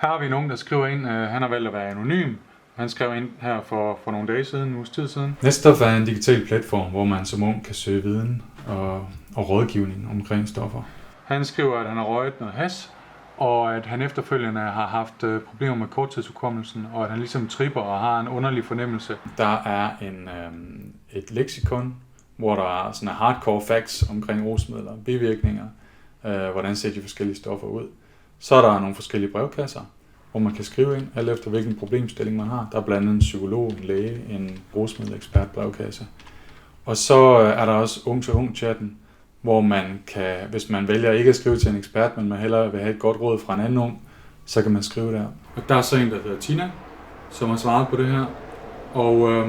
Her har vi nogen, der skriver ind, han har valgt at være anonym. Han skrev ind her for nogle dage siden, en uges tid siden. NetStuff er en digital platform, hvor man som ung kan søge viden og rådgivning omkring stoffer. Han skriver, at han har røget noget hash, og at han efterfølgende har haft problemer med korttidshukommelsen, og at han ligesom tripper og har en underlig fornemmelse. Der er et leksikon, hvor der er sådan hardcore facts omkring rusmidler, bivirkninger, hvordan ser de forskellige stoffer ud. Så er der nogle forskellige brevkasser, hvor man kan skrive ind, alt efter hvilken problemstilling man har. Der er blandt andet en psykolog, en læge, en rusmiddelekspert brevkasse. Og så er der også ung-til-ung-chatten, hvor man kan, hvis man vælger ikke at skrive til en ekspert, men man hellere vil have et godt råd fra en anden ung, så kan man skrive der. Og der er så en, der hedder Tina, som har svaret på det her. Og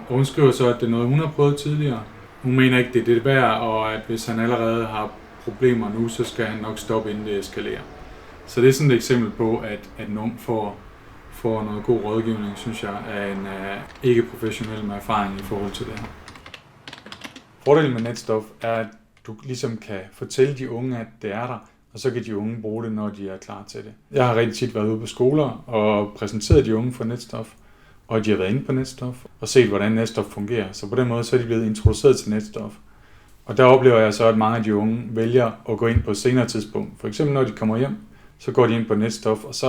hun skriver så, at det er noget, hun har prøvet tidligere. Hun mener ikke, det er det værd, og at hvis han allerede har problemer nu, så skal han nok stoppe, inden det eskalerer. Så det er sådan et eksempel på, at en ung får noget god rådgivning, synes jeg, af en ikke-professionel med erfaring i forhold til det her. Fordelen med NetStuff er, at du ligesom kan fortælle de unge, at det er der, og så kan de unge bruge det, når de er klar til det. Jeg har rigtig tit været ude på skoler og præsenteret de unge for NetStuff, og de har været inde på NetStuff og set, hvordan NetStuff fungerer. Så på den måde så er de blevet introduceret til NetStuff. Og der oplever jeg så, at mange af de unge vælger at gå ind på et senere tidspunkt. For eksempel når de kommer hjem, så går de ind på NetStuff, og så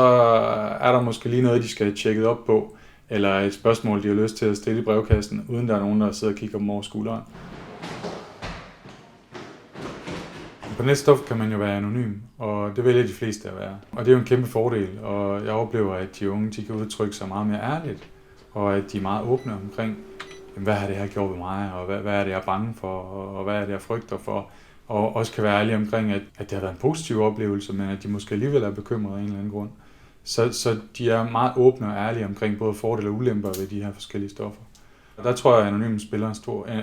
er der måske lige noget, de skal have tjekket op på, eller et spørgsmål, de har lyst til at stille i brevkassen, uden der er nogen, der sidder og kigger dem over skulderen. På NetStuff kan man jo være anonym, og det vælger de fleste at være. Og det er jo en kæmpe fordel, og jeg oplever, at de unge de kan udtrykke sig meget mere ærligt, og at de er meget åbne omkring, hvad har det her gjort ved mig, og hvad er det, jeg er bange for, og hvad er det, jeg frygter for. Og også kan være ærlige omkring, at det har været en positiv oplevelse, men at de måske alligevel er bekymrede af en eller anden grund. Så de er meget åbne og ærlige omkring både fordele og ulemper ved de her forskellige stoffer. Og der tror jeg, at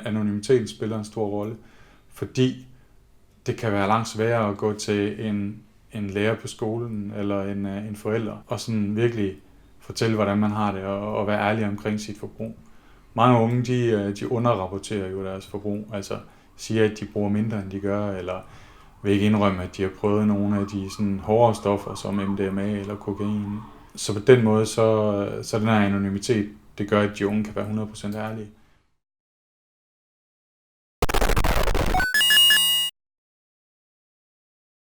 anonymiteten spiller en stor rolle, fordi det kan være langt sværere at gå til en lærer på skolen eller en forælder og sådan virkelig fortælle, hvordan man har det og være ærlig omkring sit forbrug. Mange unge, de underrapporterer jo deres forbrug, altså siger, at de bruger mindre, end de gør, eller vil ikke indrømme, at de har prøvet nogle af de sådan hårdere stoffer, som MDMA eller kokain. Så på den måde, så den her anonymitet, det gør, at de unge kan være 100% ærlige.